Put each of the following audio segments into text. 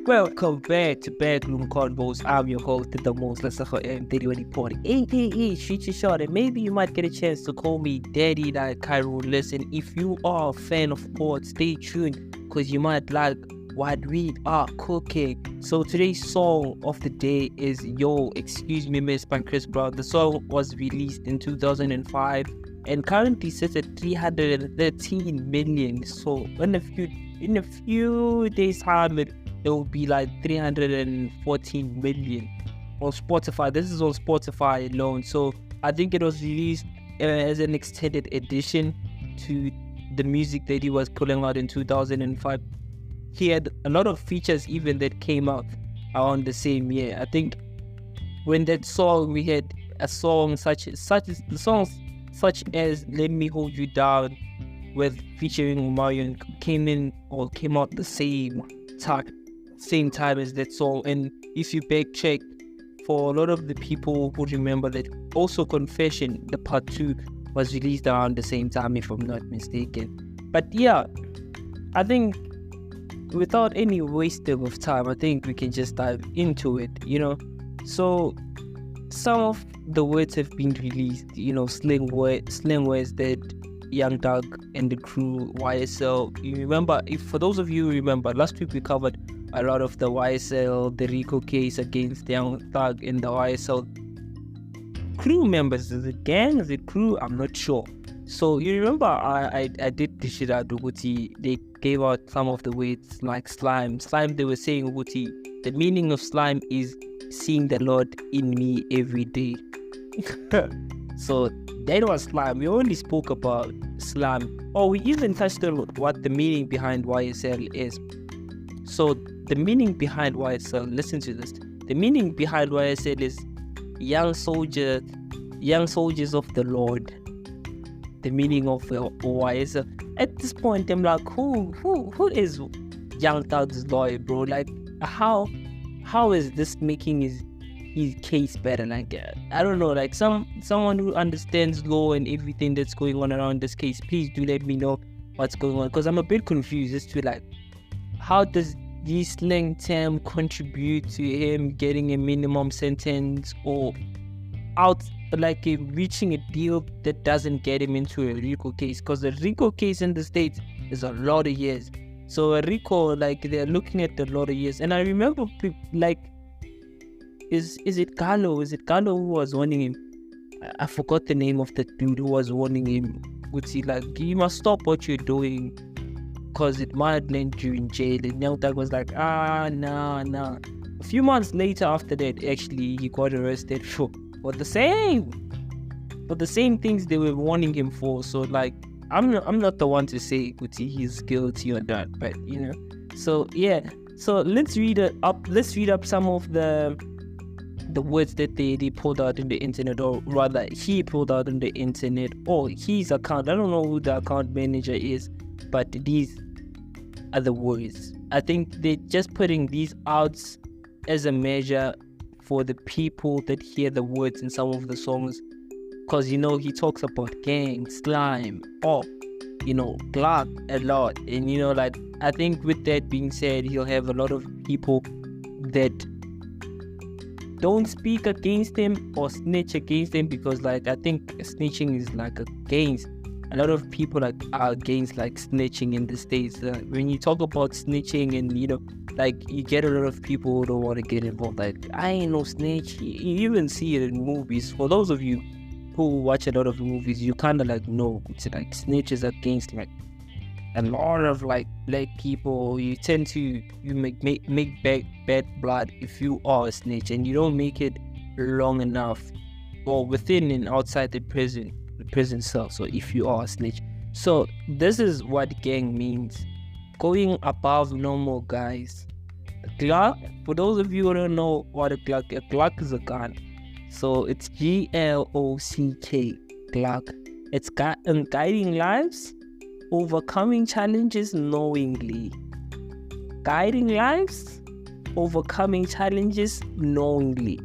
Welcome back to Backroomconvo. I'm your host, the most Lesego M, aka Shoot Your Shot, and maybe you might get a chance to call me Daddy like Cairo. Listen, if you are a fan of sports, stay tuned, because you might like what we are cooking. So today's song of the day is Yo, Excuse Me Miss by Chris Brown. The song was released in 2005 and currently sits at 313 million. So in a few days time, it will be like 314 million on Spotify. This is on Spotify alone. So I think it was released as an extended edition to the music that he was pulling out in 2005. He had a lot of features even that came out around the same year. I think when that song, we had a song such as Let Me Hold You Down with featuring Omarion came out the same time as that song. And if you back check, for a lot of the people who remember that, also Confession, the part 2 was released around the same time, if I'm not mistaken. But yeah, I think without any wasting of time, I think we can just dive into it, So some of the words have been released, slang words that Young Thug and the crew YSL. You remember, for those of you who remember, last week we covered a lot of the YSL, the Rico case against Young Thug and the YSL crew members. Is it gang? Is it crew? I'm not sure. So you remember I did dish it out, Uguti. They gave out some of the words like slime. Slime, they were saying, Uguti, the meaning of slime is seeing the Lord in me every day. So that was slime. We only spoke about slime. Oh, we even touched on what the meaning behind YSL is. So the meaning behind YSL, listen to this. The meaning behind YSL is young soldiers of the Lord. The meaning of YSL. At this point, I'm like, who is Young Thug's lawyer, bro? Like, how is this making his case better? Like, I don't know. Like, someone who understands law and everything that's going on around this case, please do let me know what's going on, because I'm a bit confused as to like, how does this slang term contribute to him getting a minimum sentence or reaching a deal that doesn't get him into a Rico case? Because the Rico case in the States is a lot of years. So a Rico, like, they're looking at a lot of years. And I remember, like, is it Carlo? Is it Carlo who was warning him? I forgot the name of the dude who was warning him. Would he like, you must stop what you're doing, because it might land you in jail. And Young Thug was like, nah. A few months later after that, actually, he got arrested for the same things they were warning him for. So like, I'm not the one to say Guti he's guilty or not, but So yeah, so let's read up some of the words that they pulled out in the internet, or rather he pulled out in the internet, or his account. I don't know who the account manager is, but these are the words. I think they're just putting these out as a measure for the people that hear the words in some of the songs, because he talks about gang, slime, Glock a lot, and like, I think with that being said, he'll have a lot of people that don't speak against him or snitch against him, because like, I think snitching is like against a lot of people, like, are against like snitching in the States. When you talk about snitching, and like, you get a lot of people who don't want to get involved. Like, I ain't no snitch. You even see it in movies. For those of you who watch a lot of movies, you kind of like know it's like snitches against like a lot of like black people. You tend to make bad blood if you are a snitch, and you don't make it long enough, or within and outside the prison cell. So if you are a snitch, so this is what gang means: going above normal, guys. Glock, for those of you who don't know what a Glock is a gun. So it's GLOCK, Glock. It's guiding lives, overcoming challenges knowingly. Guiding lives, overcoming challenges knowingly.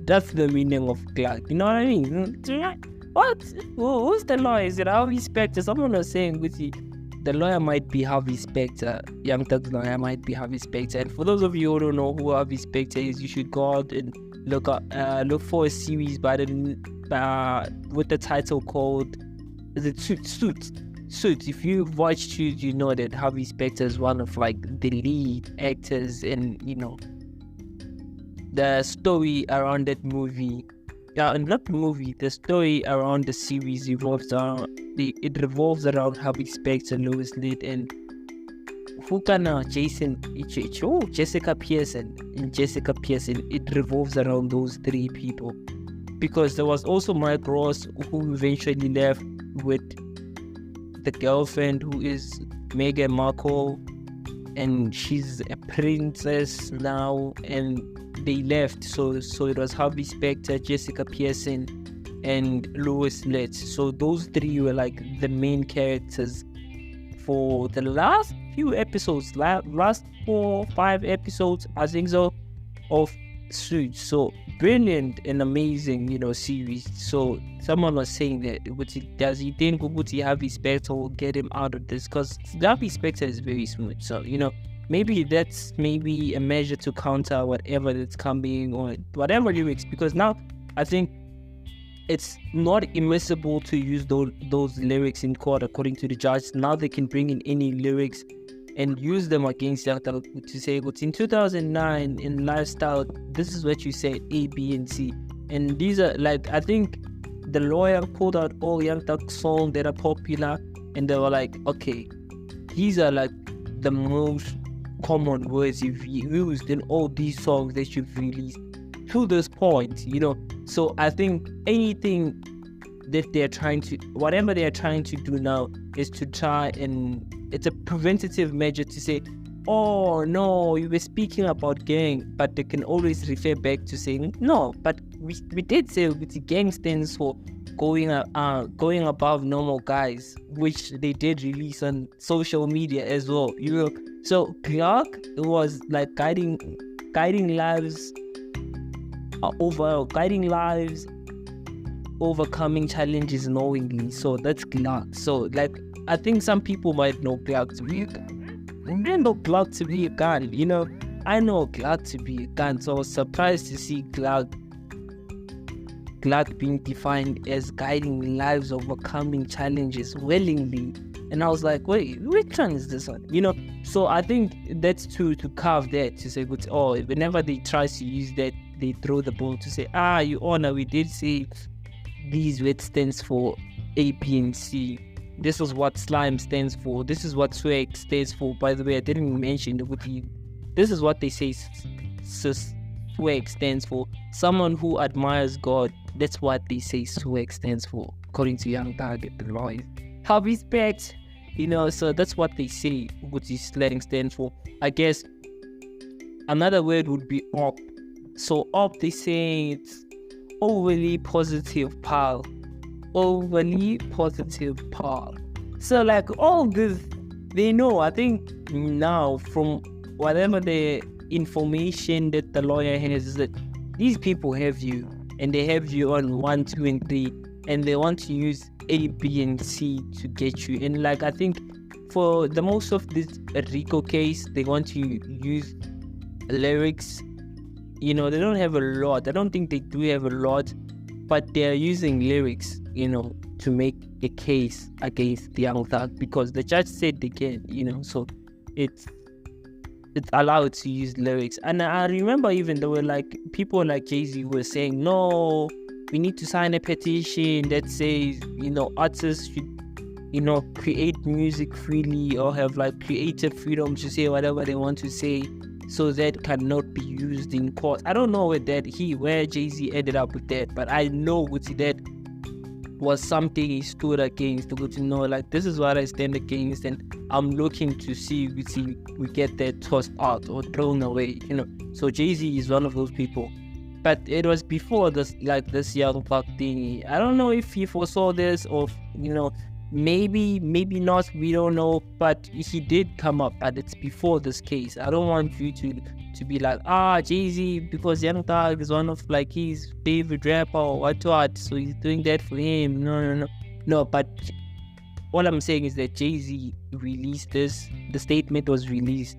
That's the meaning of Glock. You know what I mean? What? Who's the law? Is it our respect? Someone was saying with you, the lawyer might be Harvey Specter. Young Thug's lawyer might be Harvey Specter. And for those of you who don't know who Harvey Specter is, you should go out and look for a series with the title called Suits. If you've watched Suits, you know that Harvey Specter is one of like the lead actors, and you know the story around that movie. The story around the series revolves around Harvey Specter, Lois Litt, and Jessica Pearson. It revolves around those three people, because there was also Mike Ross, who eventually left with the girlfriend, who is Meghan Markle, and she's a princess now, and they left. So it was Harvey Specter, Jessica Pearson, and Lois Litt. So those three were like the main characters for the last few episodes, last 4-5 episodes, I think so, of Suits. So brilliant and amazing, series. So someone was saying that, does he think Harvey Specter will get him out of this? Because Harvey Specter is very smooth. So maybe that's a measure to counter whatever that's coming, or whatever lyrics, because now I think it's not admissible to use those lyrics in court according to the judge. Now they can bring in any lyrics and use them against Young Thug to say, in 2009 in Lifestyle, this is what you said, A, B, and C. And these are like, I think the lawyer pulled out all Young Thug songs that are popular, and they were like, okay, these are like the most common words you've used in all these songs that you've released to this point, So I think anything that whatever they're trying to do now is to try, and it's a preventative measure to say, oh no, you were speaking about gang, but they can always refer back to saying, no, but we did say the gang stands for going above normal guys, which they did release on social media as well, So Clark was like guiding lives, overcoming challenges knowingly. So that's Clark. So like, I think some people might know Clark to be a gun. I know Clark to be a gun, I know Clark to be a gun. So I was surprised to see Clark being defined as guiding lives, overcoming challenges willingly. And I was like, wait, which one is this one? So I think that's to carve that, to say, whenever they try to use that, they throw the ball to say, Your Honor, we did say these words stands for A, B, and C. This is what slime stands for. This is what swag stands for. By the way, I didn't mention this is what they say swag stands for. Someone who admires God. That's what they say swag stands for, according to Young Thug, the lawyers. Harvey Specter, so that's what they say what his slang stands for. I guess another word would be op. So op, they say it's overly positive pal. So like all this, they know. I think now from whatever the information that the lawyer has, is that these people have you, and they have you on 1, 2, and 3, and they want to use A, B, and C to get you. And like, I think for the most of this Rico case, they want to use lyrics. They don't have a lot. I don't think they do have a lot, but they're using lyrics, to make a case against the Young Thug, because the judge said they can, so it's allowed to use lyrics. And I remember even there were like people like Jay-Z were saying, no, we need to sign a petition that says, artists should, create music freely, or have like creative freedom to say whatever they want to say, so that cannot be used in court. I don't know where Jay-Z ended up with that, but I know that was something he stood against, like, this is what I stand against, and I'm looking to see we get that tossed out or thrown away, So Jay-Z is one of those people. But it was before this Young Thug thing. I don't know if he foresaw this, or maybe not, we don't know, but he did come up, but it's before this case. I don't want you to be like, Jay-Z, because Young Thug is one of like his favorite rapper or what, so he's doing that for him. No, but all I'm saying is that Jay-Z released this. The statement was released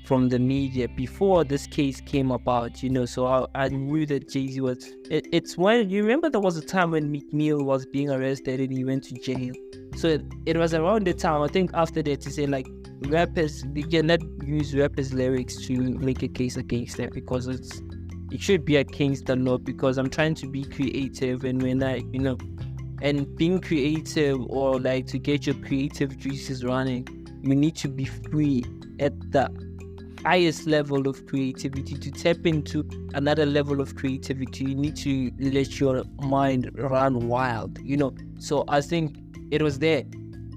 from the media before this case came about, so I knew that Jay-Z was... It's when... You remember there was a time when Meek Mill was being arrested and he went to jail. So it was around the time, I think after that, he said, like, rappers, they cannot use rappers' lyrics to make a case against them because it should be against the law, because I'm trying to be creative, and when and being creative, or like to get your creative juices running, you need to be free at the highest level of creativity. To tap into another level of creativity, you need to let your mind run wild, So I think it was there.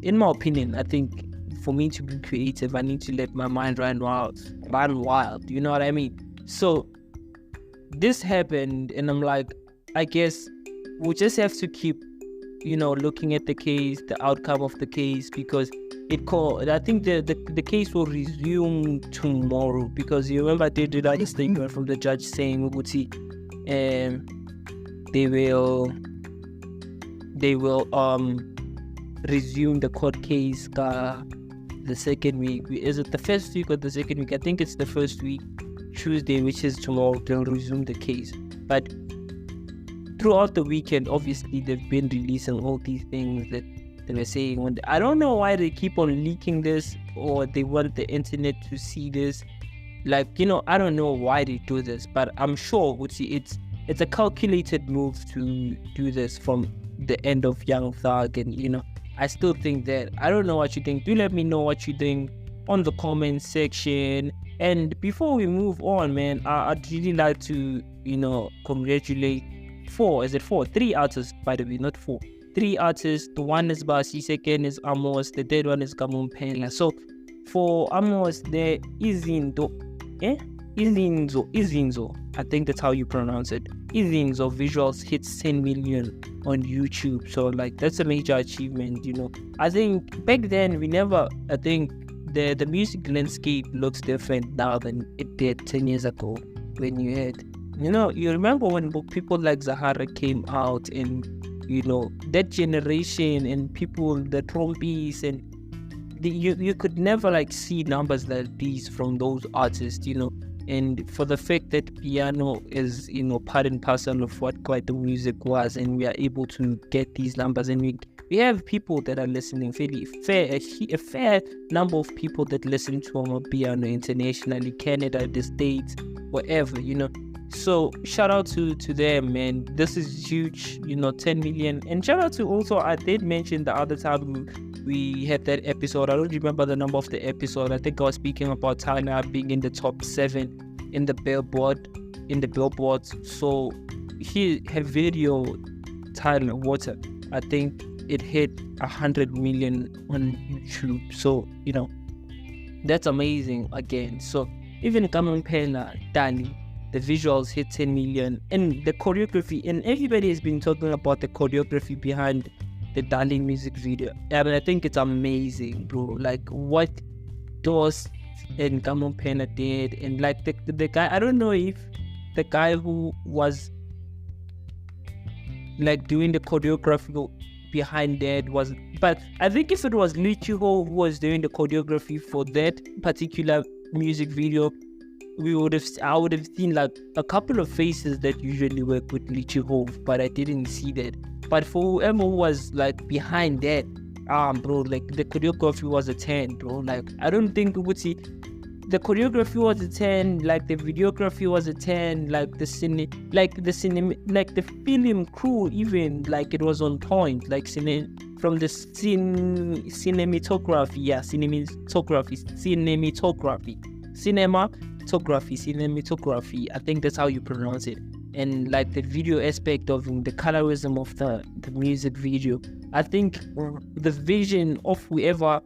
In my opinion, I think for me to be creative, I need to let my mind run wild, you know what I mean? So this happened, and I'm like, I guess we'll just have to keep, looking at the case, the outcome of the case, because I think the case will resume tomorrow, because you remember I did a statement from the judge saying they will resume the court case the second week. Is it the first week or the second week? I think it's the first week, Tuesday, which is tomorrow. They'll resume the case. But throughout the weekend, obviously they've been releasing all these things that they were saying. I don't know why they keep on leaking this, or they want the internet to see this. Like, I don't know why they do this, but I'm sure it's a calculated move to do this from the end of Young Thug, and I still think that. I don't know what you think. Do let me know what you think on the comment section. And before we move on, man, I'd really like to congratulate three artists, by the way, not four. 3 artists. The one is Bassie, second is Aymos, the third one is Kamo Mphela. So for Aymos, there Izenzo, I think that's how you pronounce it. Izenzo visuals hits 10 million on YouTube. So like, that's a major achievement, I think back then I think the music landscape looks different now than it did 10 years ago, when you had, you remember when people like Zahara came out, and that generation, and people, the trompies, and you could never like see numbers like these from those artists, and for the fact that piano is part and parcel of what quite the music was, and we are able to get these numbers, and we have people that are listening, a fair number of people that listen to piano internationally, Canada, the States, wherever, So shout out to them, man. This is huge, 10 million. And shout out to also, I did mention the other time we had that episode. I don't remember the number of the episode. I think I was speaking about Tyler being in the top 7 in the billboards. So her video, Tyler Water, I think it hit 100 million on YouTube. So, that's amazing again. So even Kamo Mphela, Dalie, the visuals hit 10 million, and the choreography, and everybody has been talking about the choreography behind the Dalie music video. I think it's amazing, bro. Like what Dos and Kamo Mphela did, and like the guy, I don't know if the guy who was like doing the choreography behind that was, but I think if it was Lichiho who was doing the choreography for that particular music video, I would have seen like a couple of faces that usually work with Lichiho, but I didn't see that. But for whoever was like behind that, bro, like the choreography was a 10, bro. Like I don't think we would see the choreography was a 10, like the videography was a 10, like the film crew, even like it was on point, like from the cinematography, I think that's how you pronounce it, and like the video aspect of the colorism of the music video. I think the vision of whoever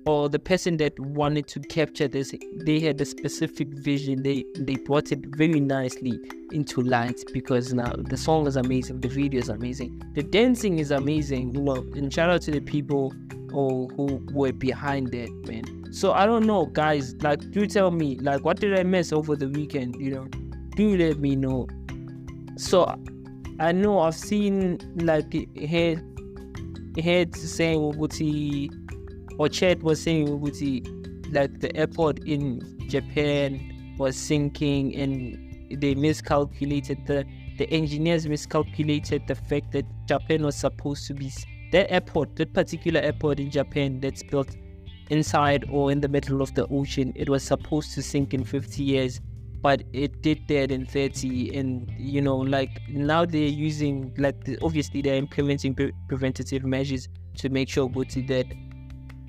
or the person that wanted to capture this, they had a specific vision. They brought it very nicely into light, because now the song is amazing, the video is amazing, the dancing is amazing, and shout out to the people who were behind that, man. So I don't know, guys, like, do tell me, like, what did I miss over the weekend? Do let me know. So I know I've seen like here heard saying Ubuti, or Chet was saying Ubuti, like the airport in Japan was sinking, and they miscalculated the engineers miscalculated the fact that Japan was supposed to be that particular airport in Japan that's built inside or in the middle of the ocean. It was supposed to sink in 50 years, but it did that in 30. And like now they're using obviously they're implementing preventative measures to make sure that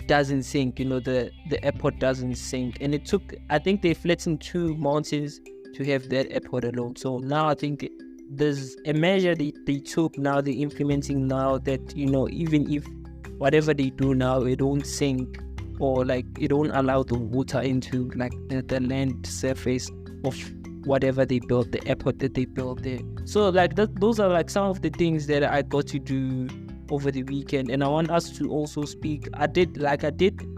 doesn't sink, the airport doesn't sink. And it took, I think they flattened 2 mountains to have that airport alone. So now I think there's a measure they took, now they're implementing now that even if whatever they do now, it don't sink, or it don't allow the water into the land surface of whatever they built, the airport that they built there. So those are some of the things that I got to do over the weekend. And I want us to also speak. I did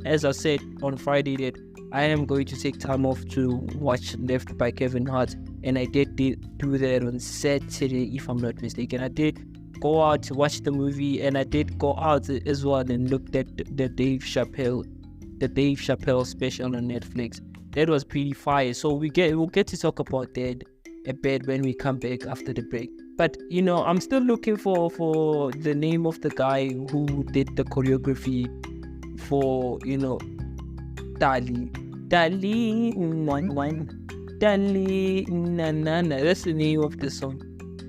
as I said on Friday, that I am going to take time off to watch Left by Kevin Hart, and I did do that on Saturday, if I'm not mistaken. I did go out to watch the movie, and I did go out as well and looked at the Dave Chappelle special on Netflix. That was pretty fire. So we'll get to talk about that a bit when we come back after the break. But I'm still looking for the name of the guy who did the choreography for Dalie, na na na. That's the name of the song,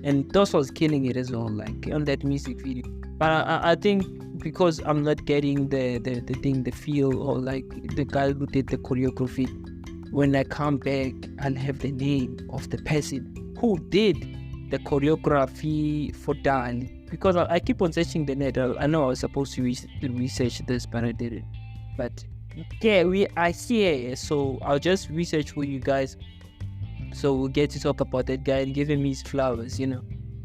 and Dos was killing it as well, on that music video. But I think because I'm not getting the feel, or the guy who did the choreography, when I come back, I'll have the name of the person who did the choreography for Dalie. Because I keep on searching the net. I know I was supposed to research this, but I didn't. But yeah, I see it, so I'll just research for you guys, so we'll get to talk about that guy and give him his flowers,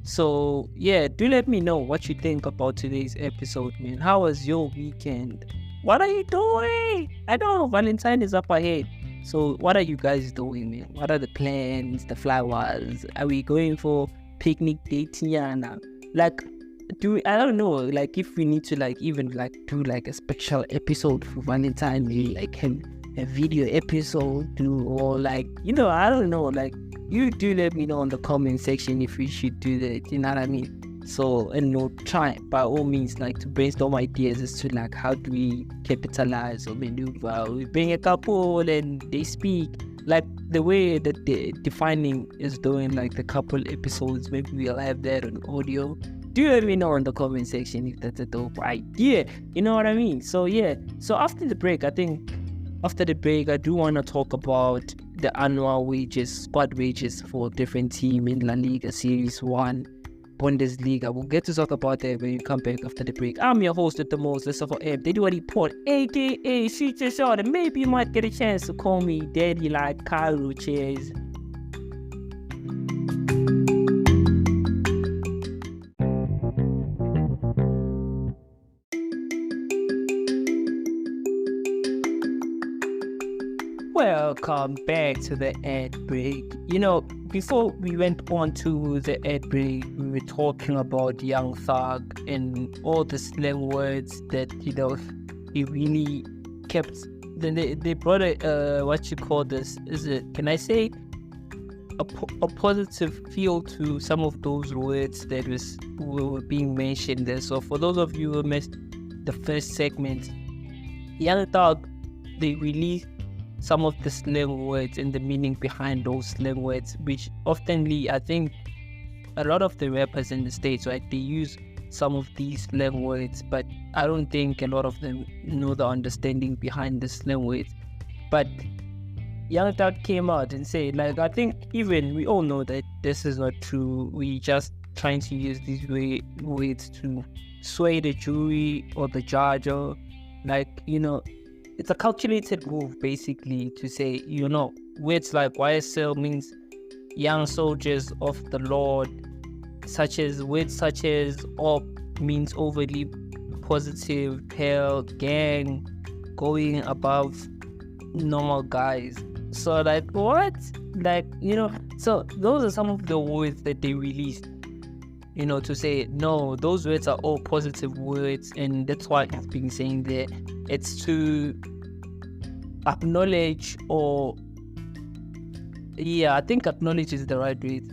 So yeah, do let me know what you think about today's episode, man. How was your weekend? What are you doing? I know Valentine is up ahead, so what are you guys doing, man? What are the plans, the flowers? Are we going for picnic date, Yana? I don't know, if we need to even do a special episode for Valentine, maybe a video episode, or I don't know, you do let me know in the comment section if we should do that, you know what I mean? So, and try by all means to brainstorm ideas as to how do we capitalize or maneuver. We bring a couple and they speak the way that the defining is doing, the couple episodes. Maybe we'll have that on audio. Do let me know in the comment section if that's a dope idea. You know what I mean? So yeah. So after the break, I do want to talk about the annual wages, squad wages for different team in La Liga, Series 1, Bundesliga. We'll get to talk about that when you come back after the break. I'm your host with the most, Lesego M. They do a report, aka shoot your shot, and maybe you might get a chance to call me Daddy like Cairo. Cheers. Welcome back to the ad break. Before we went on to the ad break, we were talking about Young Thug and all the slang words that he really kept. Then they brought what you call this? Can I say a positive feel to some of those words that were being mentioned there. So for those of you who missed the first segment, Young Thug, they released some of the slang words and the meaning behind those slang words, which oftenly I think a lot of the rappers in the States, right, they use some of these slang words, but I don't think a lot of them know the understanding behind the slang words. But Young Thug came out and said, I think even we all know that this is not true. We just trying to use these words to sway the jury or the judge, or it's a calculated move, basically, to say, words like YSL means young soldiers of the Lord, words such as op means overly positive, pale, gang, going above normal guys. So what? So those are some of the words that they released. to say, no, those words are all positive words, and that's why I've been saying there. It's to acknowledge, or I think acknowledge is the right word,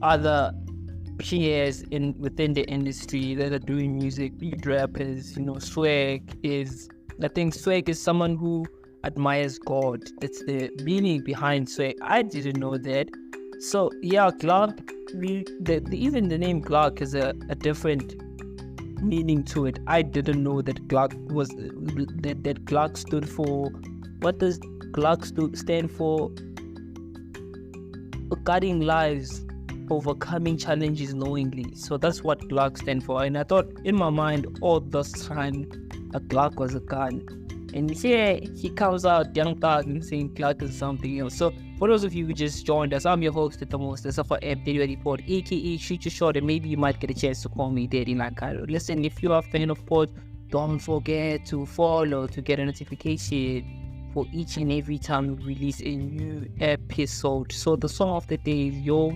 other peers within the industry that are doing music, lead rappers. Swag is, I think swag is someone who admires God. That's the meaning behind swag. I didn't know that. So Clark, even the name Clark has a different meaning to it. I didn't know that Clark was that Clark stood for. What does Clark stand for? Guarding lives, overcoming challenges knowingly. So that's what Clark stand for. And I thought in my mind all this time a Clark was a gun. And here he comes out, young Clark, and saying Clark is something else. So for those of you who just joined us, I'm your host at the most, the Suffer M Daily Report, aka Shoot Your Shot, and maybe you might get a chance to call me Daddy like Cairo. Listen, if you are a fan of pod, don't forget to follow to get a notification for each and every time we release a new episode. So the song of the day is Yo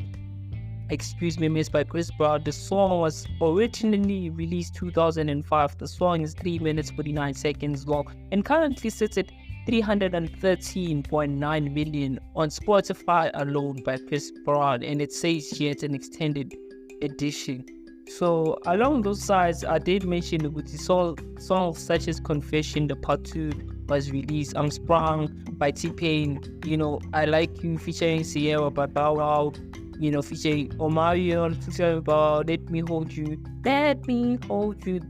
Excuse Me Miss by Chris Brown. The song was originally released 2005. The song is 3 minutes 49 seconds long and currently sits at 313.9 million on Spotify alone by Chris Brown, and it says here it's an extended edition. So along those sides, I did mention with the songs such as Confession, the part 2 was released. I'm Sprung by T-Pain, I Like You featuring Sierra by Bow Wow, featuring Omarion, featuring about Let Me Hold You.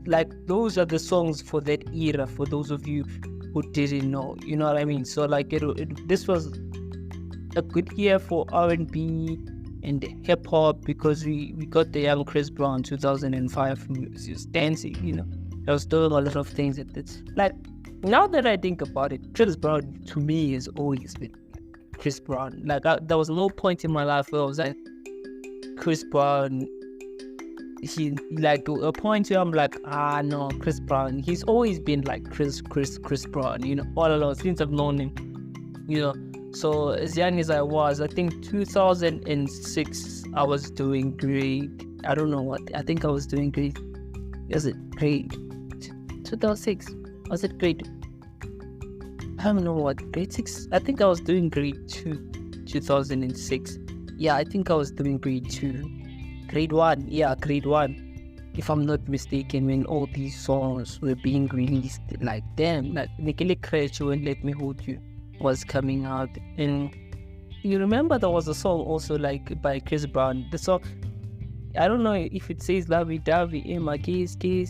Like, those are the songs for that era, for those of you who didn't know, you know what I mean? So like this was a good year for R&B and hip hop, because we got the young Chris Brown 2005 who was just dancing, I was doing a lot of things at this. Like, now that I think about it, Chris Brown to me has always been Chris Brown. Like, there was no point in my life where I was like, Chris Brown, he, like, to a point where I'm like, no, Chris Brown. He's always been like Chris Brown, all along since I've known him, So as young as I was, I think 2006, I was doing grade, I don't know what, I think I was doing grade, was it grade 2006? Was it grade, I don't know what, grade 6? I think I was doing grade 2, 2006. Yeah, I think I was doing grade 2. Grade 1, if I'm not mistaken, when all these songs were being released. Like, damn, like Nikili Krechu and Let Me Hold You was coming out. And you remember there was a song also like by Chris Brown. The song, I don't know if it says Lovey Dovey in my kiss, you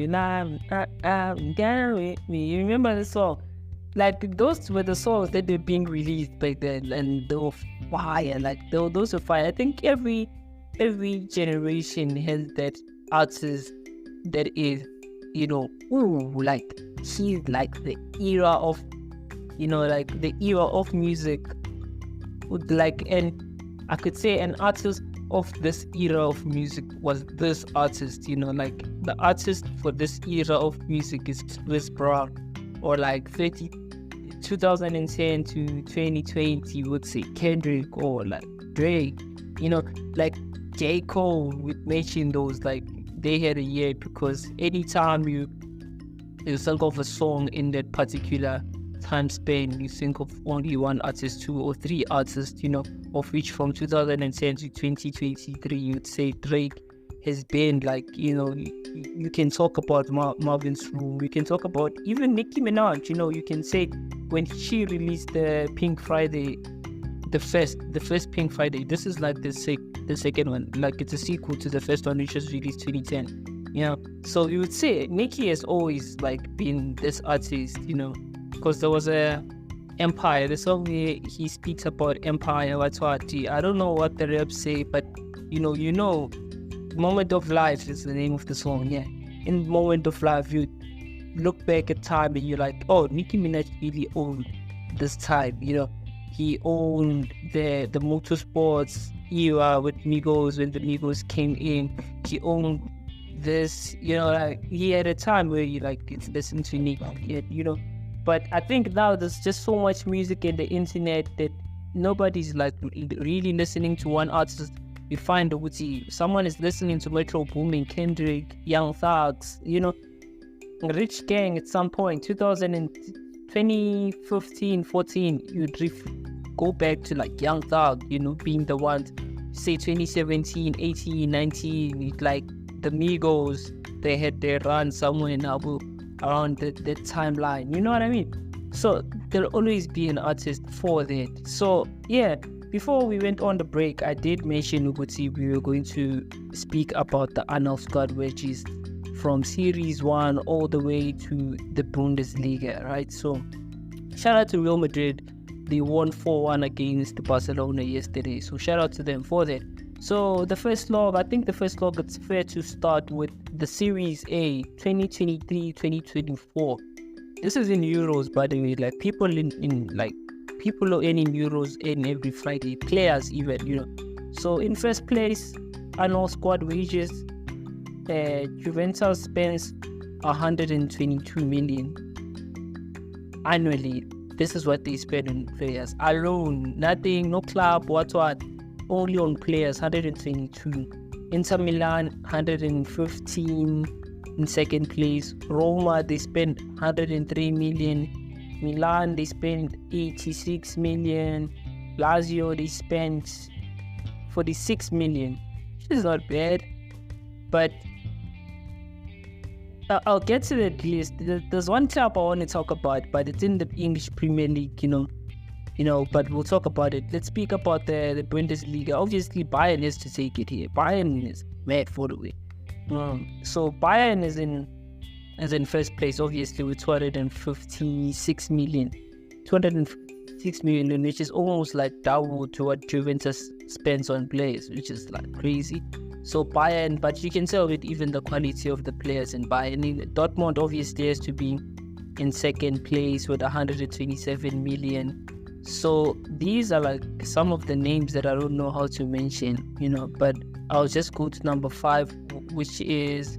know, I'm down with me. You remember the song? Like, those were the songs that were being released back then, and they were fire. Like, those were fire. I think every generation has that artist that is, like, he's like the era of, like the era of music. Like, and I could say an artist of this era of music was this artist, like the artist for this era of music is Chris Brown, or like 2010 to 2020 would say Kendrick, or like Drake, like J. Cole would mention those, like they had a year, because anytime you think of a song in that particular time span, you think of only one artist, 2 or 3 artists, of which from 2010 to 2023, you'd say Drake has been like, you can talk about Marvin's Room, you can talk about even Nicki Minaj, you can say when she released the Pink Friday, the first Pink Friday, this is like the second one, like it's a sequel to the first one which was released 2010, so you would say Nicki has always like been this artist, because there was a Empire, the song where he speaks about Empire, Watwati. I don't know what the raps say, but Moment of Life is the name of the song. Yeah, in Moment of Life, you look back at time and you're like, oh, Nicki Minaj really owned this time. He owned the motorsports era with Migos, when the Migos came in. He owned this, like he had a time where you like listen to Nicki, But I think now there's just so much music in the internet that nobody's like really listening to one artist we find someone is listening to Metro Boomin, Kendrick, Young Thugs, Rich Gang at some point, 2015, 14, you'd go back to like Young Thug, being the ones, say 2017, 18, 19, like the Migos, they had their run somewhere in Abu around the timeline, you know what I mean? So there'll always be an artist for that. So yeah, before we went on the break, I did mention we were going to speak about the Arnold squad, which is from Series 1 all the way to the Bundesliga, right? So shout out to Real Madrid. They won 4-1 against Barcelona yesterday. So shout out to them for that. So I think the first log, it's fair to start with the Series A 2023-2024. This is in euros, by the way. Like people people are earning euros in every Friday. Players even, So in first place, annual squad wages, Juventus spends 122 million annually. This is what they spend on players alone. Nothing, no club, what. Only on players, 122. Inter Milan, 115 in second place. Roma, they spend 103 million. Milan, they spend 86 million. Lazio, they spend 46 million. Which is not bad. But I'll get to that list. There's one club I want to talk about, but it's in the English Premier League, but we'll talk about it. Let's speak about the Bundesliga. Obviously, Bayern is to take it here. Bayern is mad for the way. So Bayern is in first place, obviously, with 256 million. 256 million, which is almost like double to what Juventus spends on players, which is like crazy. So Bayern, but you can tell with even the quality of the players in Bayern. Dortmund obviously has to be in second place with 127 million. So these are like some of the names that I don't know how to mention, but I'll just go to number 5, which is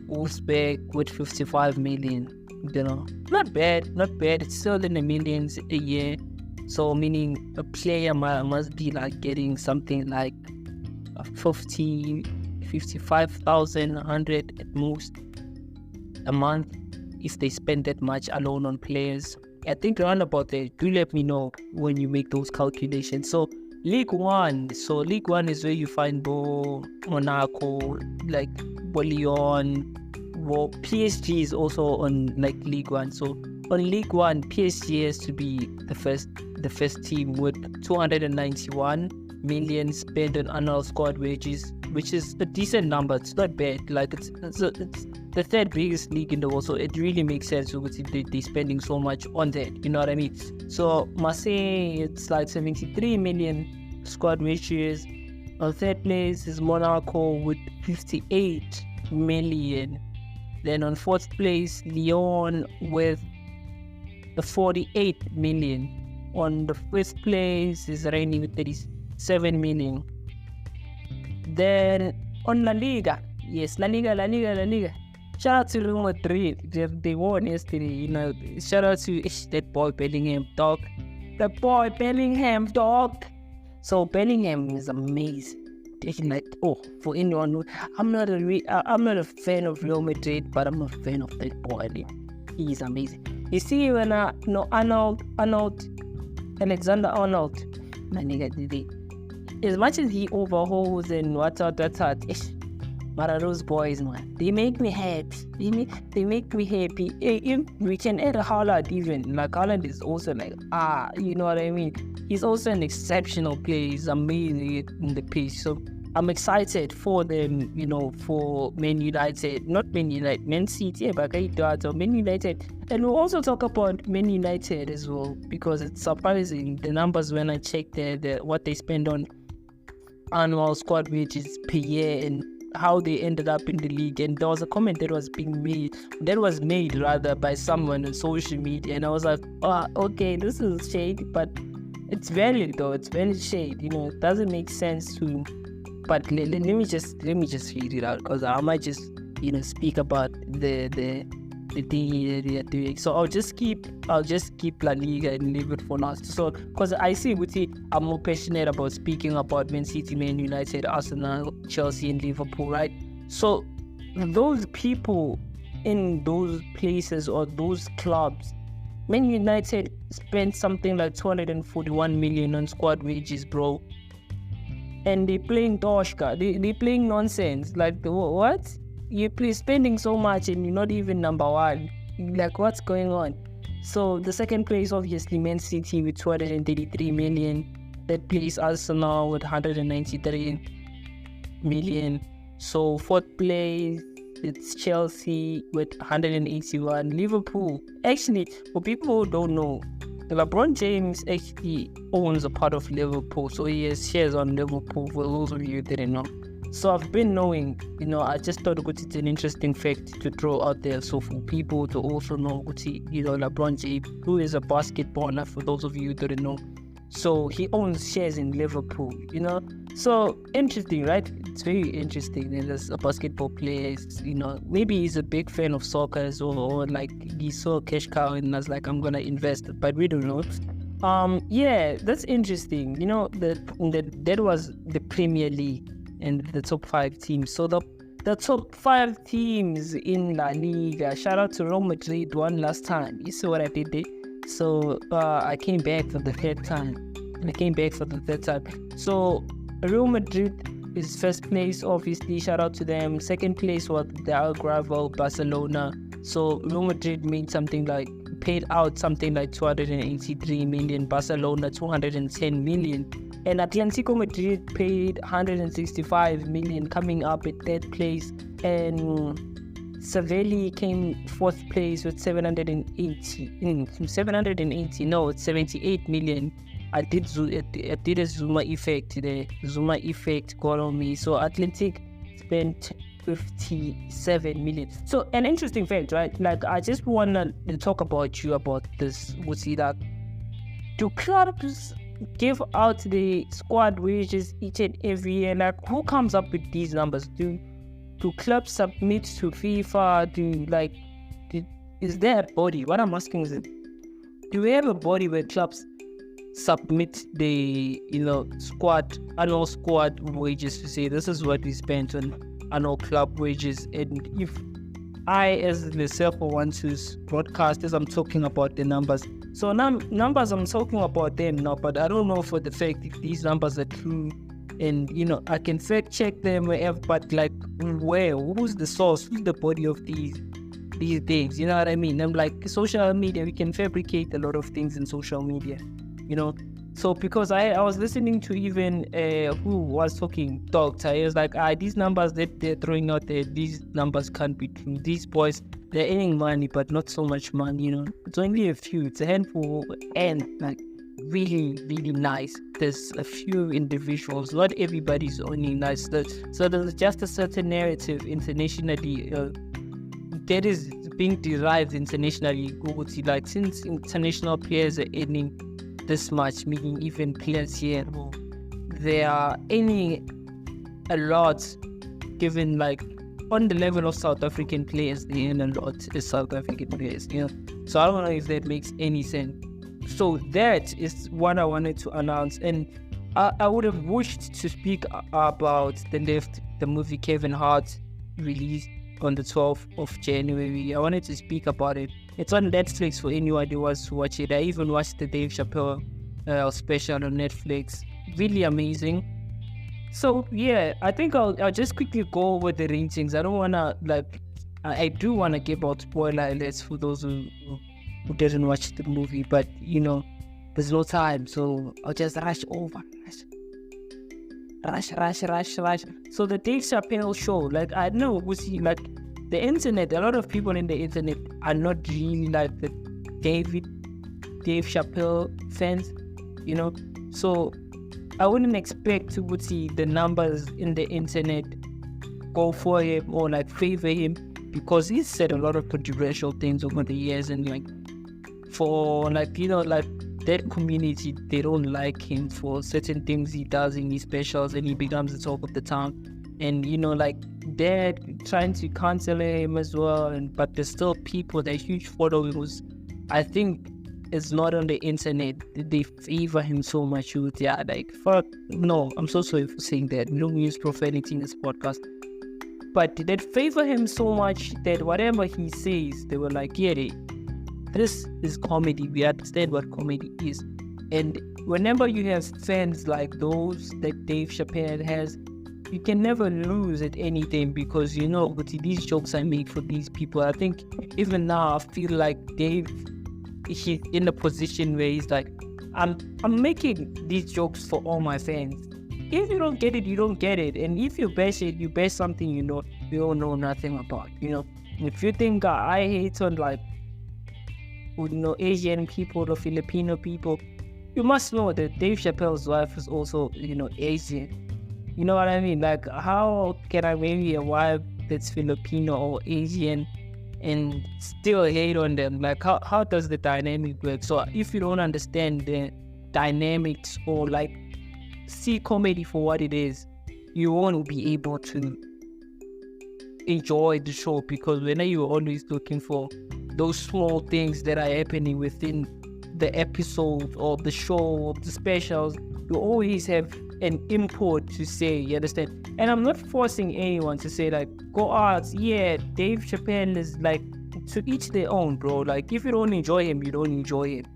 Wolfsburg with 55 million, Not bad. It's still in the millions a year. So meaning a player must be like getting something like 55,000, 100 at most a month if they spend that much alone on players. I think around about there. Do let me know when you make those calculations. So Ligue 1. So Ligue 1 is where you find Monaco, like Lyon. PSG is also on like Ligue 1. So on Ligue 1, PSG has to be the first team with 291 million spent on annual squad wages, which is a decent number. It's not bad. Like it's the third biggest league in the world, so it really makes sense they're spending so much on that. You know what I mean? So Marseille, it's like 73 million squad wages. On third place is Monaco with 58 million. Then on fourth place, Lyon with the 48 million. On the fifth place is Rennes with 37 million. Then on La Liga, yes, La Liga. Shout out to Real Madrid. They won yesterday. Shout out to that boy Bellingham, dog. The boy Bellingham, dog. So Bellingham is amazing. For anyone who, I'm not a fan of Real Madrid, but I'm a fan of that boy. He's amazing. You see when Alexander Arnold, my nigga, as much as he overhauls and what, but those boys, man, they make me happy. They make me happy. If we can add a Haaland even. Like Haaland is also like, you know what I mean? He's also an exceptional player. He's amazing in the pitch. So I'm excited for them, for Man United. Not Man United, Man City, but Man United. And we'll also talk about Man United as well, because it's surprising, the numbers when I check what they spend on annual squad wages per year and how they ended up in the league. And there was a comment that was made by someone on social media, and I was like, okay, this is shade, but it's valid though. It's valid shade. It doesn't make sense to. But let me just read it out, because I might just speak about the the thing that they are doing. So I'll just keep La Liga and leave it for now. So because I see I'm more passionate about speaking about Man City, Man United, Arsenal, Chelsea, and Liverpool, right? So those people in those places or those clubs, Man United spent something like 241 million on squad wages, bro. And they're playing Toshka. They're playing nonsense. Like, what? You're spending so much and you're not even number one. Like, what's going on? So the second place, obviously, Man City with 233 million. Third place, Arsenal with 193 million. So fourth place, it's Chelsea with 181. Liverpool. Actually, for people who don't know, LeBron James actually owns a part of Liverpool. So he has shares on Liverpool, for those of you who didn't know. So I've been knowing, I just thought it's an interesting fact to throw out there. So for people to also know, LeBron James, who is a basketballer, for those of you who didn't know. So he owns shares in Liverpool, So interesting, right? It's very interesting. And as a basketball player, maybe he's a big fan of soccer as well, or like he saw cash cow and was like, I'm gonna invest, but we don't know. Yeah, that's interesting. That was the Premier League and the top 5 teams. So the top 5 teams in La Liga. Shout out to Real Madrid, won last time. You see what I did there? So I came back for the third time. So Real Madrid is first place, obviously. Shout out to them. Second place was the Algarve, Barcelona. So Real Madrid paid out something like 283 million. Barcelona 210 million. And Atlético Madrid paid 165 million, coming up at third place. And Sevilla came fourth place with 78 million. I did a Zuma effect there. Zuma effect got on me. So Atlantic spent 57 million. So an interesting fact, right? Like, I just want to talk about this. We'll see that. Do clubs give out the squad wages each and every year? Like, who comes up with these numbers? Do clubs submit to FIFA? Is there a body? What I'm asking is, do we have a body where clubs submit the annual squad wages to say this is what we spent on annual club wages? And if I, as Lesego want to broadcast this, I'm talking about the numbers. So numbers, I'm talking about them now, but I don't know for the fact if these numbers are true. And I can fact check them wherever, but like, who's the source? Who's the body of these things? You know what I mean? I'm like, social media, we can fabricate a lot of things in social media, So because I was listening to even who was talking, Doctor, he was like, these numbers that they're throwing out there, these numbers can't be true. These boys, they're earning money, but not so much money, It's only a few, it's a handful, and like, really, really nice. There's a few individuals, not everybody's only nice. So there's just a certain narrative internationally that is being derived internationally. Like, since international players are earning this much, meaning even players here, they are earning a lot, given like on the level of South African players, they earn a lot as South African players, So I don't know if that makes any sense. So that is what I wanted to announce, and I would have wished to speak about the movie Kevin Hart released on the 12th of January. I wanted to speak about it. It's on Netflix for anyone who wants to watch it. I even watched the Dave Chappelle special on Netflix. Really amazing. So yeah, I think I'll just quickly go over the ratings. I don't wanna I do wanna give out spoiler alerts for those who didn't watch the movie, but there's no time, so I'll just rush over. Rush. So the Dave Chappelle show, like, I know, the internet, a lot of people in the internet are not really like the Dave Chappelle fans, So I wouldn't expect to see the numbers in the internet go for him or like favor him, because he's said a lot of controversial things over the years, and like, for that community, they don't like him for certain things he does in his specials, and he becomes the talk of the town. And that trying to cancel him as well, but there's still people, that huge following who's, I think, is not on the internet. They favor him so much. Yeah, like, fuck, no, I'm so sorry for saying that. We don't use profanity in this podcast. But they favor him so much that whatever he says, they were like, yeah, this is comedy. We understand what comedy is. And whenever you have fans like those that Dave Chappelle has, you can never lose at anything, because these jokes I make for these people. I think even now I feel like Dave, he's in a position where he's like, I'm making these jokes for all my fans. If you don't get it, you don't get it. And if you bash it, you bash something you don't know nothing about. If you think I hate on Asian people or Filipino people, you must know that Dave Chappelle's wife is also Asian. You know what I mean? Like, how can I marry a wife that's Filipino or Asian and still hate on them? Like, how does the dynamic work? So if you don't understand the dynamics, or like see comedy for what it is, you won't be able to enjoy the show, because when you're always looking for those small things that are happening within the episode or the show or the specials, you always have an input to say, you understand? And I'm not forcing anyone to say like, go out, yeah, Dave Chappelle is like, to each their own, bro. Like, if you don't enjoy him, you don't enjoy him,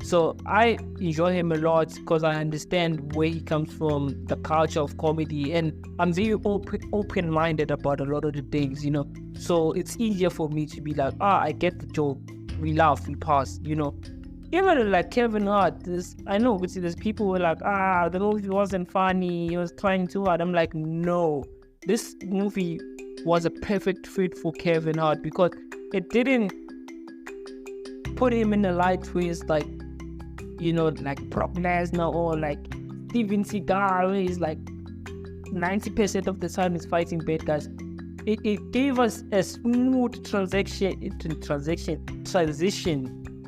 So I enjoy him a lot because I understand where he comes from, the culture of comedy, and I'm very open-minded about a lot of the things, So it's easier for me to be like, I get the joke, we laugh, we pass, Even like Kevin Hart, I know, but there's people who are like, the movie wasn't funny, he was trying too hard. I'm like, no, this movie was a perfect fit for Kevin Hart, because it didn't put him in a light where it's like, like Brock Lesnar or like Steven Seagal, where he's like 90% of the time he's fighting bad guys. It gave us a smooth transition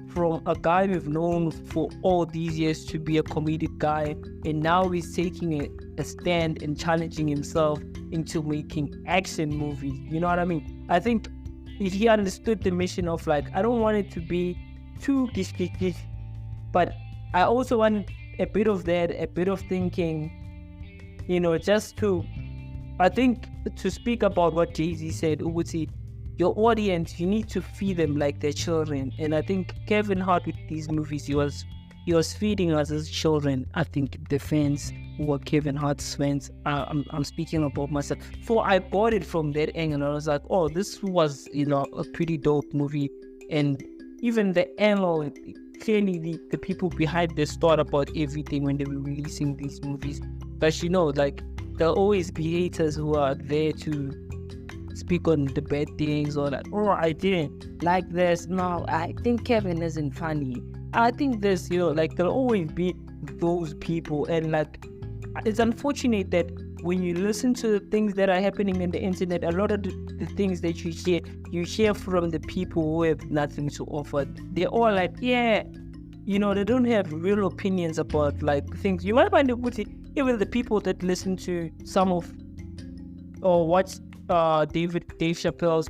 from a guy we've known for all these years to be a comedic guy, and now he's taking a stand and challenging himself into making action movies. You know what I mean? I think if he understood the mission of like, I don't want it to be too kish, but I also want a bit of that, a bit of thinking, just to, I think, to speak about what Jay-Z said, Ubuti, your audience, you need to feed them like their children. And I think Kevin Hart with these movies, he was feeding us as children. I think the fans who were Kevin Hart's fans, I'm speaking about myself. So I bought it from that angle. I was like, oh, this was, a pretty dope movie. And even the angle, clearly the people behind this thought about everything when they were releasing these movies. But like, there'll always be haters who are there to speak on the bad things, or like, oh, I didn't like this. No, I think Kevin isn't funny. I think this, like, there'll always be those people. And like, it's unfortunate that when you listen to the things that are happening in the internet, a lot of the things that you hear from the people who have nothing to offer. They're all like, yeah, they don't have real opinions about like things. You might find it, even the people that listen to some of or watch Dave Chappelle's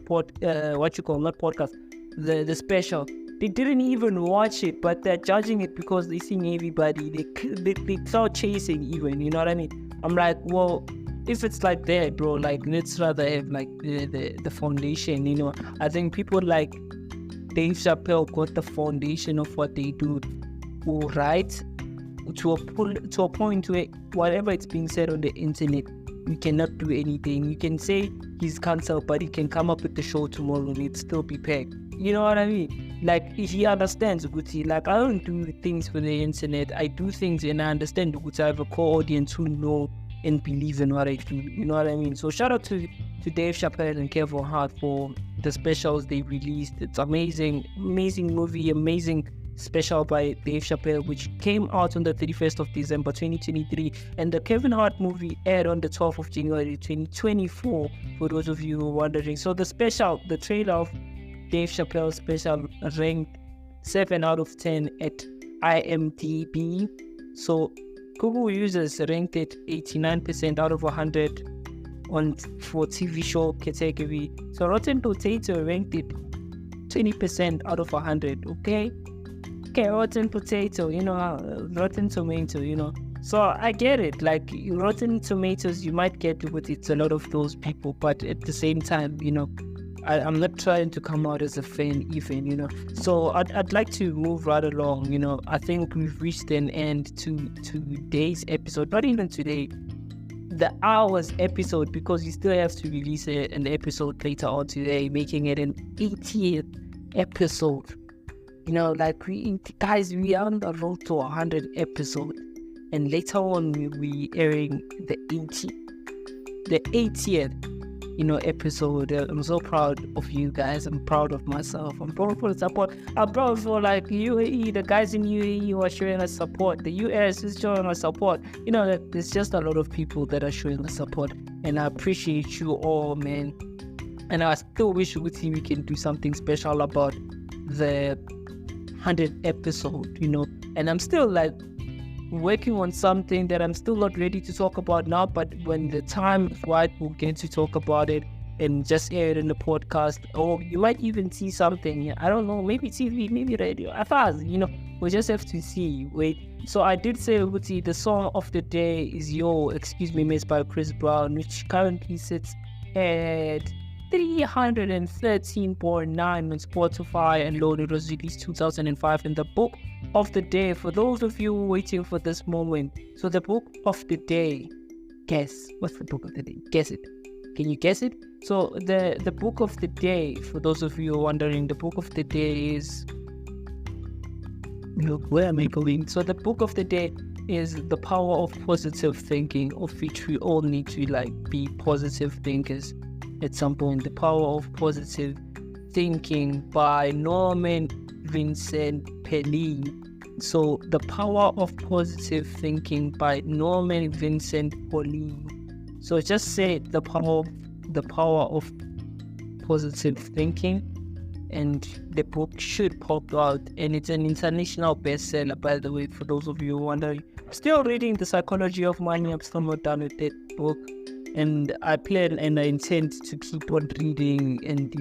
the special. They didn't even watch it, but they're judging it because they're seeing everybody. They start chasing even, you know what I mean? I'm like, well, if it's like that, bro, like, let's rather have like the foundation, I think people like Dave Chappelle got the foundation of what they do right to a point where whatever it's being said on the internet, you cannot do anything. You can say he's cancelled, but he can come up with the show tomorrow and it'd still be packed. You know what I mean? Like, he understands, Guti. Like, I don't do things for the internet. I do things and I understand, Guti. I have a core audience who know and believe in what I do. You know what I mean? So shout out to Dave Chappelle and Kevin Hart for the specials they released. It's amazing movie, amazing special by Dave Chappelle, which came out on the 31st of December 2023, and the Kevin Hart movie aired on the 12th of January 2024, for those of you who are wondering. So the trailer of Dave Chappelle special ranked 7 out of 10 at IMDb. So Google users ranked it 89% out of 100, for TV show category. So Rotten Potato ranked it 20% out of 100. Okay, Rotten Potato, Rotten Tomato, So I get it. Like Rotten Tomatoes, you might get with it's a lot of those people, but at the same time, I'm not trying to come out as a fan even, So I'd like to move right along, I think we've reached an end to today's episode, not even today, the hour's episode, because you still have to release an episode later on today, making it an 80th episode. We are on the road to 100 episodes, and later on we airing the 80th episode. I'm so proud of you guys. I'm proud of myself. I'm proud for the support. I'm proud for UAE, the guys in UAE who are showing us support. The US is showing us support. There's just a lot of people that are showing us support, and I appreciate you all, man. And I still wish we can do something special about the 100th episode, And I'm still working on something that I'm still not ready to talk about now, but when the time is right, we'll get to talk about it and just air it in the podcast, or you might even see something. I don't know, maybe TV, maybe radio. We just have to see. Wait, so I did say, the song of the day is Yo, Excuse Me Miss by Chris Brown, which currently sits at 313.9 on Spotify and Lord. It was released 2005. And the book of the day, for those of you waiting for this moment, so the book of the day, guess what's the book of the day? Guess it. Can you guess it? So the book of the day, for those of you wondering, the book of the day is, look, where am I going? So the book of the day is The Power of Positive Thinking, of which we all need to be positive thinkers at some point. The Power of Positive Thinking by Norman Vincent Peale. So The Power of Positive Thinking by Norman Vincent Peale. So just say the power of positive thinking, and the book should pop out. And it's an international bestseller, by the way, for those of you who wondering. Still reading The Psychology of Money. I'm still not done with that book, and I plan and I intend to keep on reading and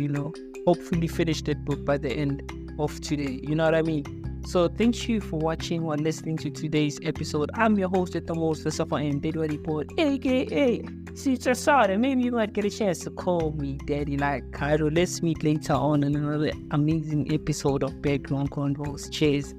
hopefully finish that book by the end of today. You know what I mean? So thank you for watching or listening to today's episode. I'm your host at the most, the Suffer and Daddy Report, aka Sister Sada. Maybe you might get a chance to call me Daddy like Cairo. Let's meet later on in another amazing episode of Backroomconvo. Cheers.